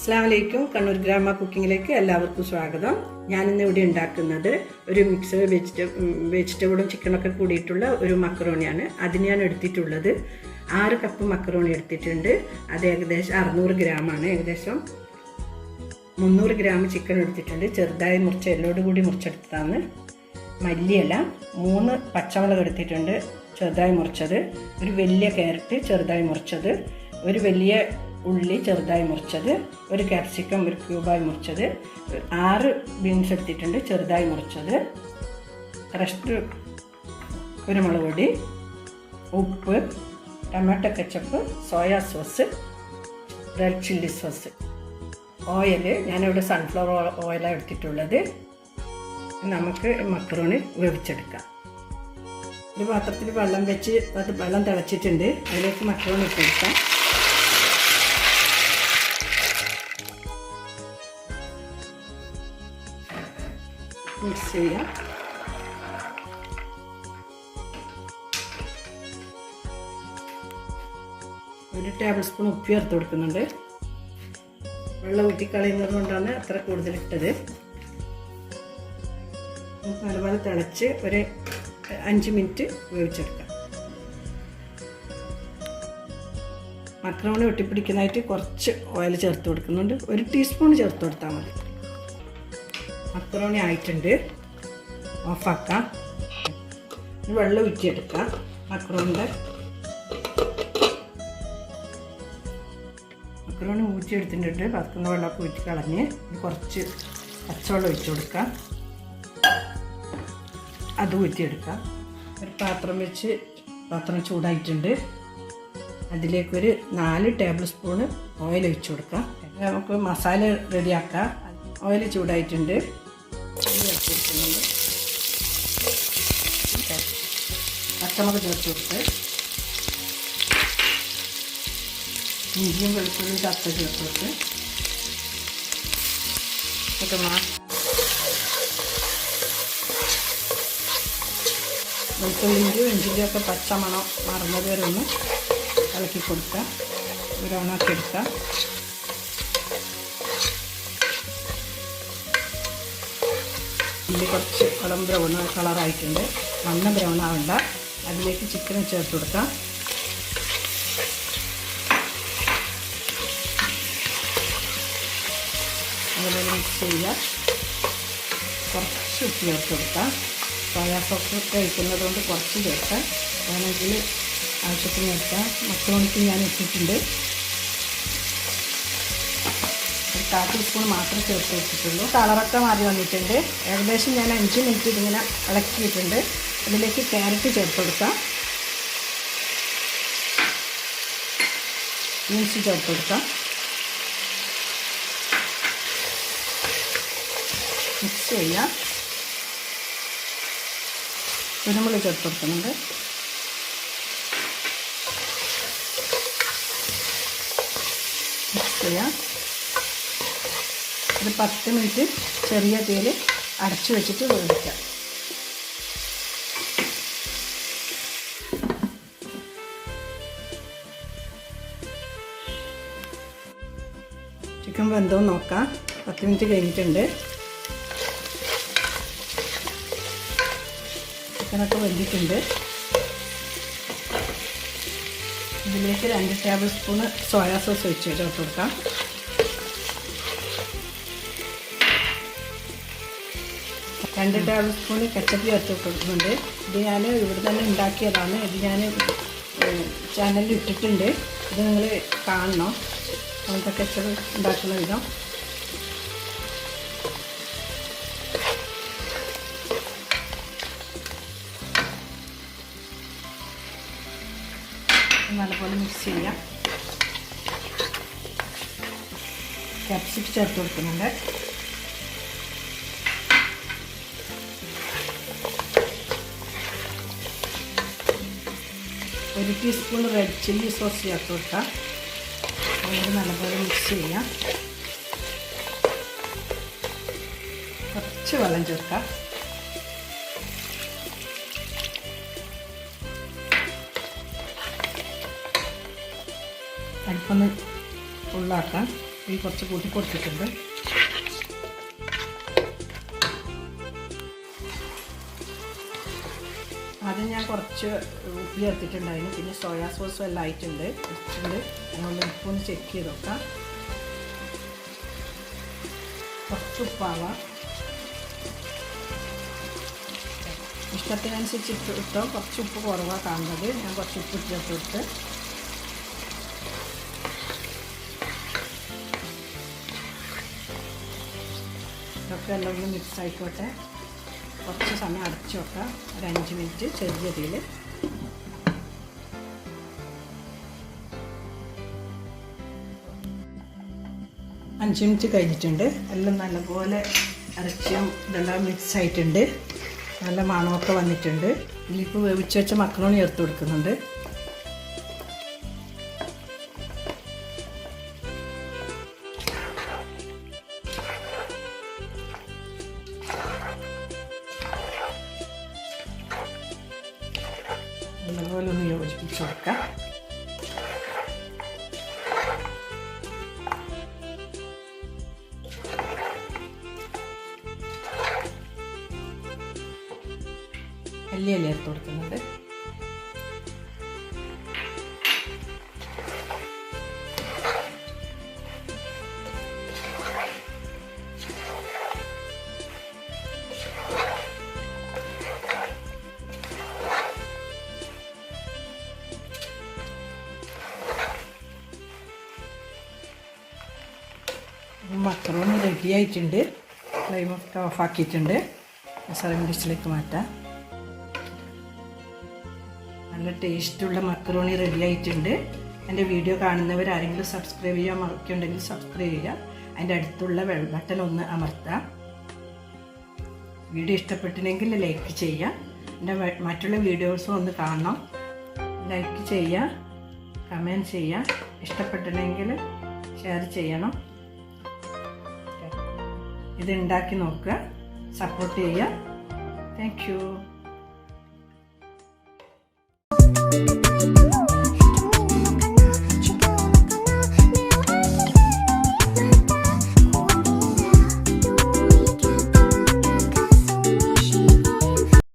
അസ്സലാമലൈക്കും. കണ്ണൂർ ഗ്രാമ കുക്കിങ്ങിലേക്ക് എല്ലാവർക്കും സ്വാഗതം. ഞാനിന്ന് ഇവിടെ ഉണ്ടാക്കുന്നത് ഒരു മിക്സ് വെജിറ്റബിളും ചിക്കനൊക്കെ കൂടിയിട്ടുള്ള ഒരു മക്കറോണിയാണ്. അതിന് ഞാൻ എടുത്തിട്ടുള്ളത് 6 കപ്പ് മക്കറോണി എടുത്തിട്ടുണ്ട്. അത് ഏകദേശം 600 ഗ്രാമാണ്. ഏകദേശം 300 ഗ്രാം ചിക്കൻ എടുത്തിട്ടുണ്ട്. ചെറുതായി മുറിച്ച എല്ലോട് കൂടി മുറിച്ചെടുത്തതാണ്. മല്ലിയില, 3 പച്ചമുളക് എടുത്തിട്ടുണ്ട് ചെറുതായി മുറിച്ചത്, ഒരു വലിയ ക്യാരറ്റ് ചെറുതായി മുറിച്ചത്, ഒരു വലിയ ഉള്ളി ചെറുതായി മുറിച്ചത്, ഒരു കാപ്സിക്കം ഒരു ക്യൂബായി മുറിച്ചത്, 6 ബീൻസ് എടുത്തിട്ടുണ്ട് ചെറുതായി മുറിച്ചത്, ക്രഷ്ഡ് കുരുമുളക് പൊടി, ഉപ്പ്, tomato ketchup, soya sauce, red chilli sauce, oil. ഞാനിവിടെ സൺഫ്ലവർ ഓയിലാണ് എടുത്തിട്ടുള്ളത്. നമുക്ക് മക്കറോണി വേവിച്ചെടുക്കാം. ഒരു പാത്രത്തിൽ വെള്ളം വെച്ച് അത് വെള്ളം തിളച്ചിട്ടുണ്ട്. അതിലേക്ക് മക്കറോണി ഇട്ടെടുക്കാം. മിക്സ് ചെയ്യാം. ഒരു ടേബിൾ സ്പൂൺ ഉപ്പ് ചേർത്ത് കൊടുക്കുന്നുണ്ട്. വെള്ളം ഊറ്റിക്കളയുന്നത് കൊണ്ടാണ് അത്ര കൂടുതലിട്ടത്. നല്ലപോലെ തിളച്ച് ഒരു 5 മിനിറ്റ് വേവിച്ചെടുക്കാം. മക്കറോണി ഒട്ടിപ്പിടിക്കുന്നതായിട്ട് കുറച്ച് ഓയിൽ ചേർത്ത് കൊടുക്കുന്നുണ്ട്. 1 ടീസ്പൂൺ ചേർത്ത് കൊടുത്താൽ മതി. മക്കറോണി ആയിട്ടുണ്ട്. ഓഫാക്കാം. വെള്ളം ഊറ്റിയെടുക്കാം. മക്കറോണി ഊറ്റിയെടുത്തിട്ടുണ്ട്. ബാക്കിയുള്ള വെള്ളമൊക്കെ ഊറ്റി കളഞ്ഞ് കുറച്ച് പച്ചവെള്ളം ഒഴിച്ചു കൊടുക്കാം. അത് ഊറ്റിയെടുക്കാം. ഒരു പാത്രം വെച്ച് പാത്രം ചൂടായിട്ടുണ്ട്. അതിലേക്കൊരു 4 ടേബിൾ സ്പൂണ് ഓയിൽ ഒഴിച്ചു കൊടുക്കാം. നമുക്ക് മസാല റെഡിയാക്കാം. ഓയിൽ ചൂടായിട്ടുണ്ട്. ചേർത്തിരിക്കുന്നുണ്ട്. പച്ചമുളക് ചേർത്ത് കൊടുത്ത്, ഇഞ്ചിയും വെളുത്തുള്ളിയും ചത്ത ചേർത്ത് കൊടുത്ത് വെളുത്തുള്ളിൻ്റെയും ഇഞ്ചിൻ്റെയും ഒക്കെ പച്ചമണം മറന്നത് വരെ ഒന്ന് ഇളക്കി കൊടുക്കുക. ബ്രൗണാക്കി എടുക്കുക. ഇതിൽ കുറച്ച് ഇളം ബ്രൗൺ കളറായിട്ടുണ്ട്. മഞ്ഞ ബ്രൗൺ ആവണ്ട. അതിലേക്ക് ചിക്കൻ ചേർത്ത് കൊടുക്കാം. അതുപോലെ മിക്സ് ചെയ്യുക. കുറച്ച് ഉപ്പ് ചേർത്ത് കൊടുക്കാം. സോയാ സോസ് കഴിക്കുന്നത് കൊണ്ട് കുറച്ച് ചേർക്കാം. വേണമെങ്കിൽ ആവശ്യത്തിന് ചേർക്കാം. മക്കറോണിക്ക് ഞാൻ ഇട്ടിട്ടുണ്ട്. ഒരു 1/4 ടീസ്പൂൺ മാത്രമേ ചേർത്ത് വെച്ചിട്ടുള്ളൂ. കളറൊക്കെ മാറി വന്നിട്ടുണ്ട്. ഏകദേശം ഞാൻ 5 മിനിറ്റ് ഇതിങ്ങനെ ഇളക്കിയിട്ടുണ്ട്. അതിലേക്ക് ക്യാരറ്റ് ചേർത്ത് കൊടുക്കാം. ബീൻസ് ചേർത്ത് കൊടുക്കാം. മിക്സ് ചെയ്യാം. കുരുമുളക് ചേർത്ത് കൊടുക്കുന്നുണ്ട്. മിക്സ് ചെയ്യാം. ഒരു 10 മിനിറ്റ് ചെറിയ തീയിൽ അടച്ചു വെച്ചിട്ട് വേവിക്കാം. ചിക്കൻ വെന്തോ നോക്കാം. 10 മിനിറ്റ് കഴിഞ്ഞിട്ടുണ്ട്. ചിക്കനൊക്കെ വെന്തിട്ടുണ്ട്. ഇതിലേക്ക് 2 ടേബിൾ സ്പൂണ് സോയാ സോസ് ഒഴിച്ച് ചേർത്ത് കൊടുക്കാം. രണ്ട് ടേബിൾ സ്പൂണ് കെച്ചപ്പ് ചേർത്ത് കൊടുക്കുന്നുണ്ട്. ഇത് ഞാൻ ഇവിടെ തന്നെ ഉണ്ടാക്കിയതാണ്. ഇത് ഞാൻ ചാനലിൽ ഇട്ടിട്ടുണ്ട്. ഇത് നിങ്ങൾ കാണണം. അങ്ങനത്തെ കെച്ചപ്പ് ഉണ്ടാക്കുന്ന വിധം. നല്ലപോലെ മിക്സ് ചെയ്യാം. ക്യാപ്സിക്കം ചേർത്ത് കൊടുക്കുന്നുണ്ട്. ഒരു ടീസ്പൂൺ റെഡ് ചില്ലി സോസ് ചേർത്ത് കൊടുക്കാം. അതുകൊണ്ട് നല്ലപോലെ മിക്സ് ചെയ്യാം. കുറച്ച് വെള്ളം ചേർക്കാം. അടുപ്പൊന്ന് ഫുള്ളാക്കാം. ഈ കുറച്ച് കൂട്ടി കൊടുത്തിട്ടുണ്ട്. ആദ്യം ഞാൻ കുറച്ച് ഉപ്പ് ചേർത്തിട്ടുണ്ടായിരുന്നു. പിന്നെ സോയാ സോസും എല്ലാം ആയിട്ടുണ്ട്. അതുകൊണ്ട് ഉപ്പൊന്ന് ചെക്ക് ചെയ്ത് നോക്കാം. കുറച്ച് ഉപ്പാവാം, ഇഷ്ടത്തിനനുസരിച്ച് ഇട്ടോ. കുറച്ച് ഉപ്പ് കുറവാണ് കാണുന്നത്. ഞാൻ കുറച്ച് ഉപ്പ് ചേർത്ത് ഇതൊക്കെ എല്ലാം കൂടി മിക്സ് ആയിക്കോട്ടെ. കുറച്ച് സമയം അടച്ചു വെക്കാം, ഒരു 5 മിനിറ്റ് ചെറിയ തീയിൽ. 5 മിനിറ്റ് കഴിഞ്ഞിട്ടുണ്ട്. എല്ലാം നല്ലപോലെ ഇറച്ചിയും ഇതെല്ലാം മിക്സ് ആയിട്ടുണ്ട്. നല്ല മണമൊക്കെ വന്നിട്ടുണ്ട്. ഇതിലിപ്പോൾ വേവിച്ച് വെച്ച മക്രോണി ചേർത്ത് കൊടുക്കുന്നുണ്ട്. നല്ലപോലെ ഒന്ന് യോജിപ്പിച്ച് കൊടുക്കാം. അല്ലി ചേർത്ത് കൊടുക്കുന്നുണ്ട്. മക്രോണി റെഡി ആയിട്ടുണ്ട്. ഫ്ലെയിമൊക്കെ ഓഫാക്കിയിട്ടുണ്ട്. സർവിംഗ് ഡിഷിലേക്ക് മാറ്റാം. നല്ല ടേസ്റ്റുള്ള മക്രോണി റെഡി ആയിട്ടുണ്ട്. എൻ്റെ വീഡിയോ കാണുന്നവർ ആരെങ്കിലും സബ്സ്ക്രൈബ് ചെയ്യാൻ മറക്കുന്നുണ്ടെങ്കിൽ സബ്സ്ക്രൈബ് ചെയ്യുക. അതിൻ്റെ അടുത്തുള്ള ബെൽ ബട്ടൺ ഒന്ന് അമർത്താം. വീഡിയോ ഇഷ്ടപ്പെട്ടില്ലെങ്കിൽ ലൈക്ക് ചെയ്യുക. എൻ്റെ മറ്റുള്ള വീഡിയോസും ഒന്ന് കാണണം. ലൈക്ക് ചെയ്യുക, കമൻറ്റ് ചെയ്യുക. ഇഷ്ടപ്പെട്ടില്ലെങ്കിൽ ഷെയർ ചെയ്യണം. ഇത് ഉണ്ടാക്കി നോക്കുക, സപ്പോർട്ട് ചെയ്യുക. Thank you.